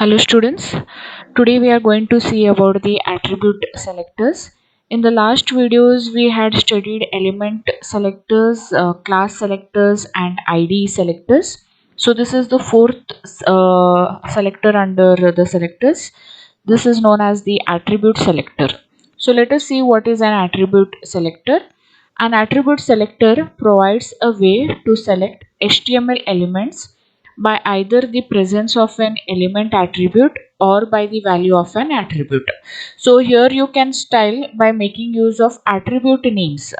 Hello students, today we are going to see about the attribute selectors. In the last videos we had studied element selectors, class selectors and ID selectors. So this is the fourth selector under the selectors. This is known as the attribute selector. So let us see what is an attribute selector. An attribute selector provides a way to select HTML elements by either the presence of an element attribute or by the value of an attribute. So here you can style by making use of attribute names.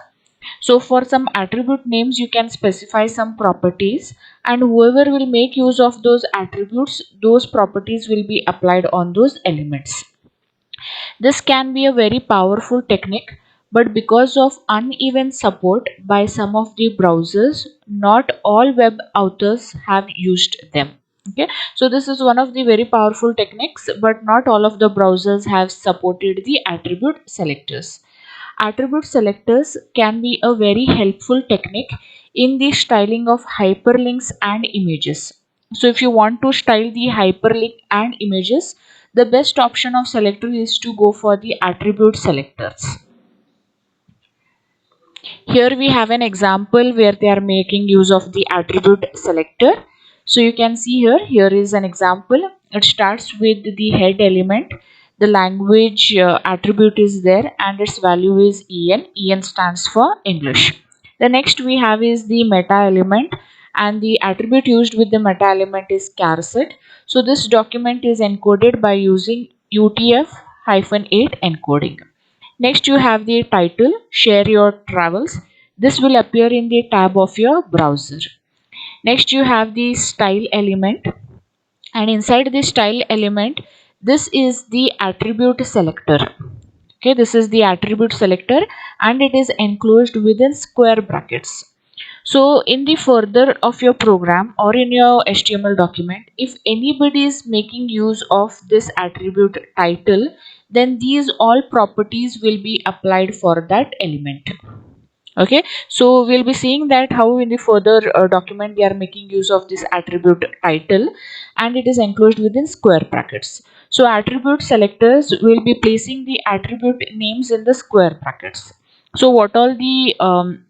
So for some attribute names you can specify some properties, and whoever will make use of those attributes, those properties will be applied on those elements. This can be a very powerful technique, but because of uneven support by some of the browsers, not all web authors have used them. Okay, so this is one of the very powerful techniques, but not all of the browsers have supported the attribute selectors. Attribute selectors can be a very helpful technique in the styling of hyperlinks and images. So if you want to style the hyperlink and images, the best option of selector is to go for the attribute selectors. Here we have an example where they are making use of the attribute selector. So you can see here is an example. It starts with the head element. The language attribute is there and its value is EN. EN stands for English. The next we have is the meta element, and the attribute used with the meta element is charset. So this document is encoded by using UTF-8 encoding. Next you have the title, share your travels. This will appear in the tab of your browser. Next you have the style element, and inside the style element this is the attribute selector. Okay, this is the attribute selector and it is enclosed within square brackets. So in the further of your program or in your HTML document, if anybody is making use of this attribute title, then these all properties will be applied for that element. Okay, so we'll be seeing that how in the further document they are making use of this attribute title, and it is enclosed within square brackets. So attribute selectors will be placing the attribute names in the square brackets. So what all the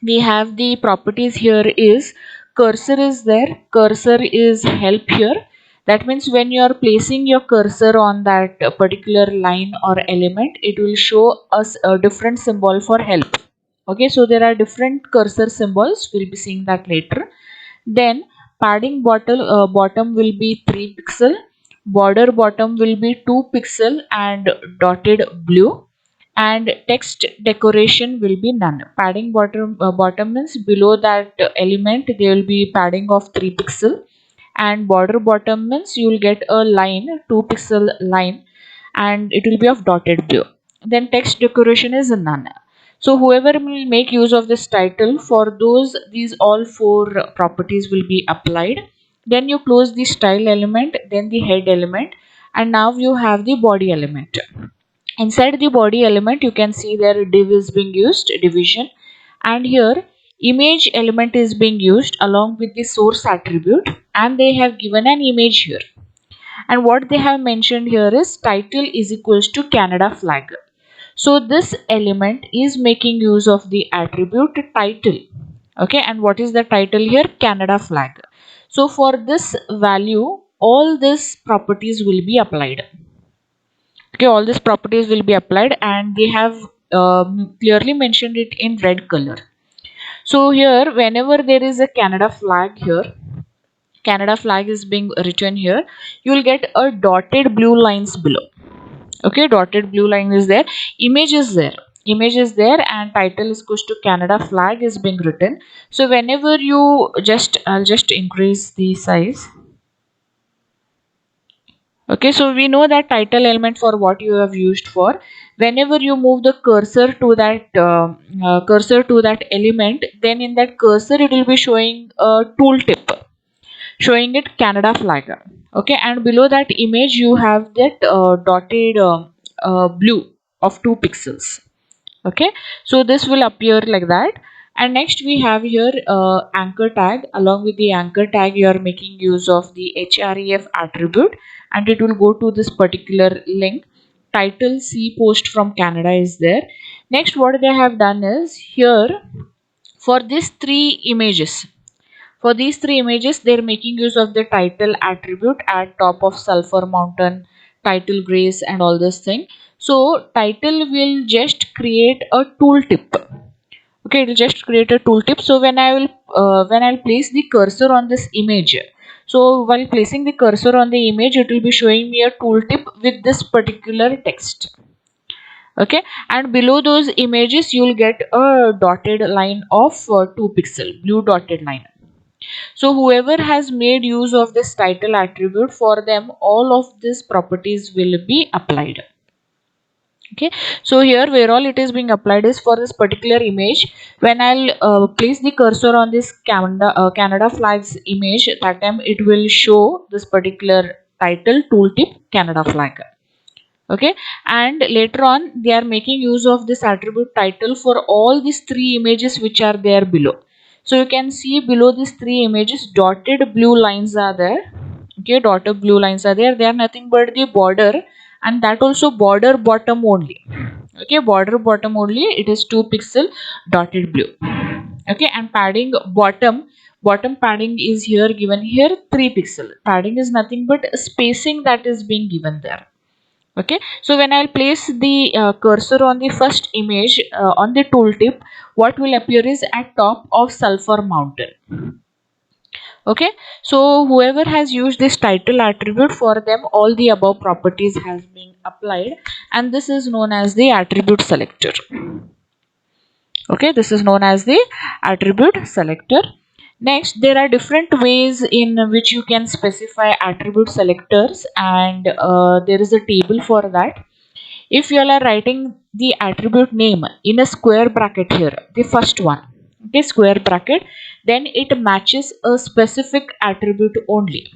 we have the properties here is cursor is there, cursor is help here. That means when you are placing your cursor on that particular line or element, it will show us a different symbol for help. Okay, so there are different cursor symbols, we'll be seeing that later. Then padding bottom will be 3 pixel, border bottom will be 2 pixel and dotted blue, and text decoration will be none. Padding bottom means below that element there will be padding of 3 pixel, and border bottom means you will get a line, 2 pixel line, and it will be of dotted blue. Then text decoration is none. So whoever will make use of this title, for those these all four properties will be applied. Then you close the style element, then the head element, and now you have the body element. Inside the body element you can see there div is being used, division, and here image element is being used along with the source attribute, and they have given an image here. And what they have mentioned here is title is equals to Canada flag. So this element is making use of the attribute title. Okay, and what is the title here? Canada flag. So for this value all these properties will be applied. Okay, all these properties will be applied, and they have clearly mentioned it in red color. So here whenever there is a Canada flag here, Canada flag is being written here, you will get a dotted blue lines below. Okay, dotted blue line is there, image is there, image is there, and title is equals to Canada flag is being written. So whenever you I'll just increase the size. Okay, so we know that title element for what you have used for. Whenever you move the cursor to that element, then in that cursor it will be showing a tooltip, showing it Canada flag. Okay, and below that image you have that dotted blue of 2 pixels. Okay, so this will appear like that. And next we have here anchor tag. Along with the anchor tag, you are making use of the href attribute, and it will go to this particular link. Title C post from Canada is there. Next, what they have done is here for these three images. For these three images, they're making use of the title attribute at top of Sulphur Mountain, title grace, and all this thing. So title will just create a tooltip. Okay, it will just create a tooltip. So when I'll place the cursor on this image, so while placing the cursor on the image, it will be showing me a tooltip with this particular text. Okay, and below those images you will get a dotted line of 2 pixel blue dotted line. So whoever has made use of this title attribute, for them all of these properties will be applied. Okay, so here where all it is being applied is for this particular image. When I'll place the cursor on this Canada flags image, that time it will show this particular title tooltip Canada flag. Okay, and later on they are making use of this attribute title for all these three images which are there below. So you can see below these three images dotted blue lines are there. Okay, dotted blue lines are there. They are nothing but the border, and that also border bottom only. Okay, border bottom only, it is 2 pixel dotted blue. Okay, and padding bottom padding is here given here 3 pixel. Padding is nothing but spacing that is being given there. Okay, so when I'll place the cursor on the first image on the tooltip, what will appear is at top of Sulphur Mountain. Okay, so whoever has used this title attribute, for them all the above properties has been applied, and this is known as the attribute selector. Okay, this is known as the attribute selector. Next, there are different ways in which you can specify attribute selectors, and there is a table for that. If you are writing the attribute name in a square bracket here, the first one, okay, square bracket, then it matches a specific attribute only.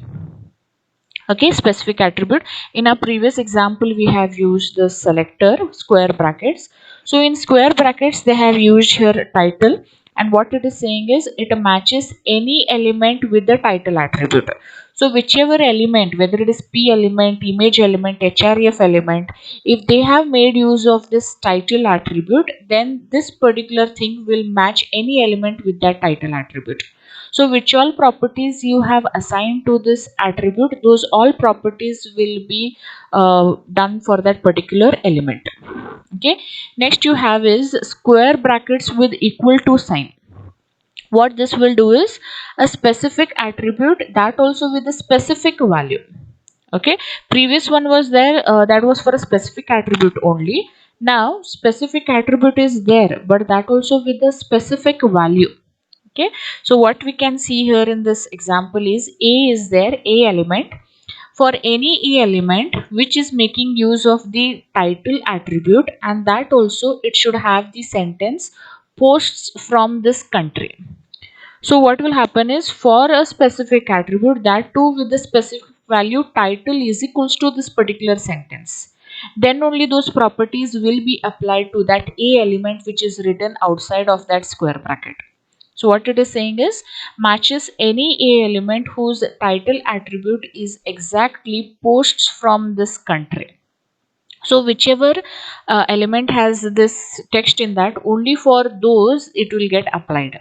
Okay, specific attribute. In our previous example, we have used the selector square brackets. So in square brackets, they have used here title, and what it is saying is it matches any element with the title attribute. So whichever element, whether it is P element, image element, href element, if they have made use of this title attribute, then this particular thing will match any element with that title attribute. So which all properties you have assigned to this attribute, those all properties will be done for that particular element. Okay, next you have is square brackets with equal to sign. What this will do is a specific attribute, that also with a specific value. Okay, previous one was there, that was for a specific attribute only. Now specific attribute is there, but that also with a specific value. Okay, so what we can see here in this example is A is there, A element. For any A element which is making use of the title attribute, and that also it should have the sentence posts from this country. So what will happen is for a specific attribute, that too with the specific value title is equals to this particular sentence, then only those properties will be applied to that A element which is written outside of that square bracket. So what it is saying is matches any A element whose title attribute is exactly posts from this country. So whichever element has this text in that, only for those it will get applied.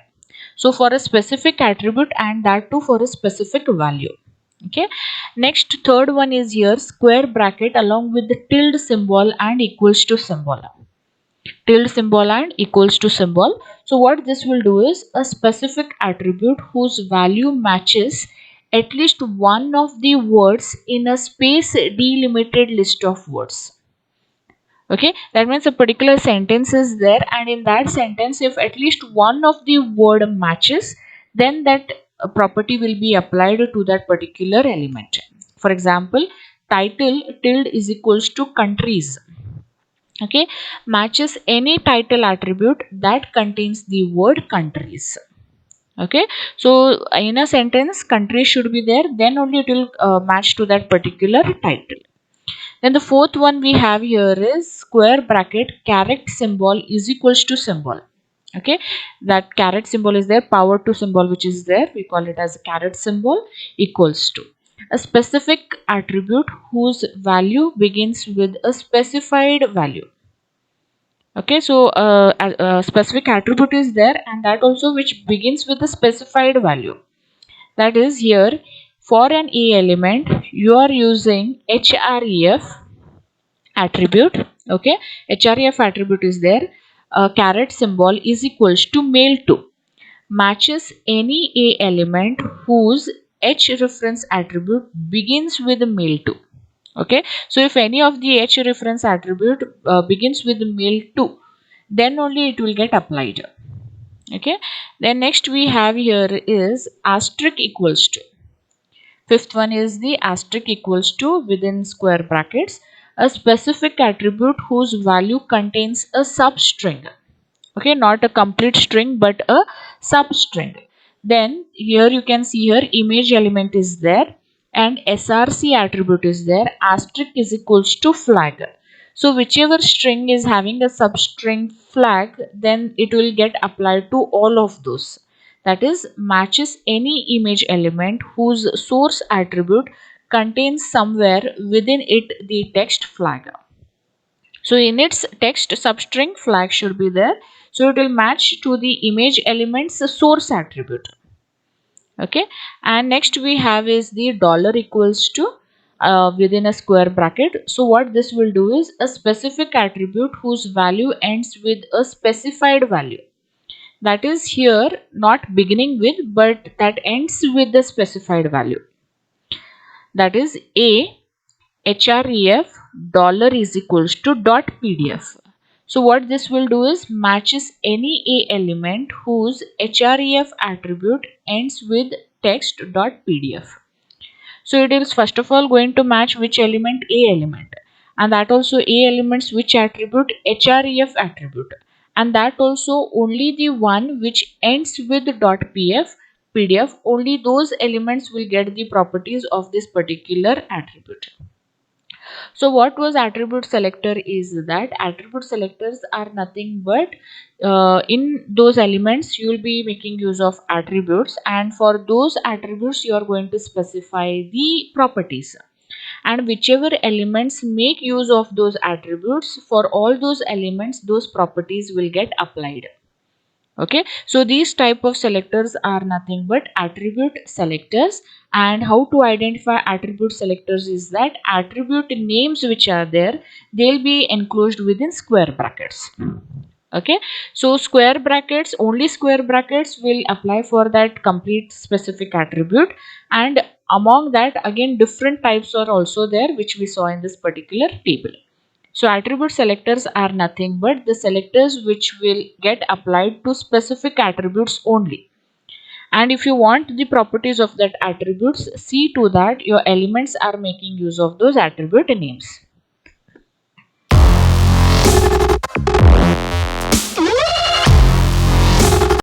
So for a specific attribute, and that too for a specific value. Okay, next third one is here square bracket along with the tilde symbol and equals to symbol. Tilde symbol and equals to symbol. So what this will do is a specific attribute whose value matches at least one of the words in a space delimited list of words. Okay, that means a particular sentence is there, and in that sentence if at least one of the word matches, then that property will be applied to that particular element. For example, title tilde is equals to countries. Okay, matches any title attribute that contains the word countries. Okay, so in a sentence country should be there, then only it will match to that particular title. Then the fourth one we have here is square bracket caret symbol is equals to symbol. Okay, that caret symbol is there, power to symbol which is there, we call it as a caret symbol, equals to a specific attribute whose value begins with a specified value. Okay, so a specific attribute is there, and that also which begins with a specified value. That is, here for an A element you are using href attribute. Okay, href attribute is there, a caret symbol is equals to male to, matches any A element whose H reference attribute begins with male to. Okay, so if any of the H reference attribute begins with male to, then only it will get applied. Okay, then next we have here is asterisk equals to. Fifth one is the asterisk equals to within square brackets a specific attribute whose value contains a substring. Okay, not a complete string but a substring. Then here you can see here image element is there and src attribute is there, asterisk is equals to flag. So whichever string is having a substring flag, then it will get applied to all of those. That is, matches any image element whose source attribute contains somewhere within it the text flag. So in its text substring flag should be there. So it will match to the image element's source attribute. Okay, and next we have is the dollar equals to within a square bracket. So what this will do is a specific attribute whose value ends with a specified value. That is here not beginning with but that ends with the specified value. That is a href dollar is equals to dot pdf. So what this will do is matches any A element whose href attribute ends with text dot pdf. So it is first of all going to match which element, A element, and that also A elements which attribute, href attribute, and that also only the one which ends with dot pdf, only those elements will get the properties of this particular attribute. So what was attribute selector is that attribute selectors are nothing but in those elements you will be making use of attributes, and for those attributes you are going to specify the properties, and whichever elements make use of those attributes, for all those elements those properties will get applied. Okay, so these type of selectors are nothing but attribute selectors. And how to identify attribute selectors is that attribute names which are there, they'll be enclosed within square brackets. Okay, so square brackets, only square brackets will apply for that complete specific attribute, and among that again different types are also there which we saw in this particular table. So attribute selectors are nothing but the selectors which will get applied to specific attributes only. And if you want the properties of that attributes, see to that your elements are making use of those attribute names.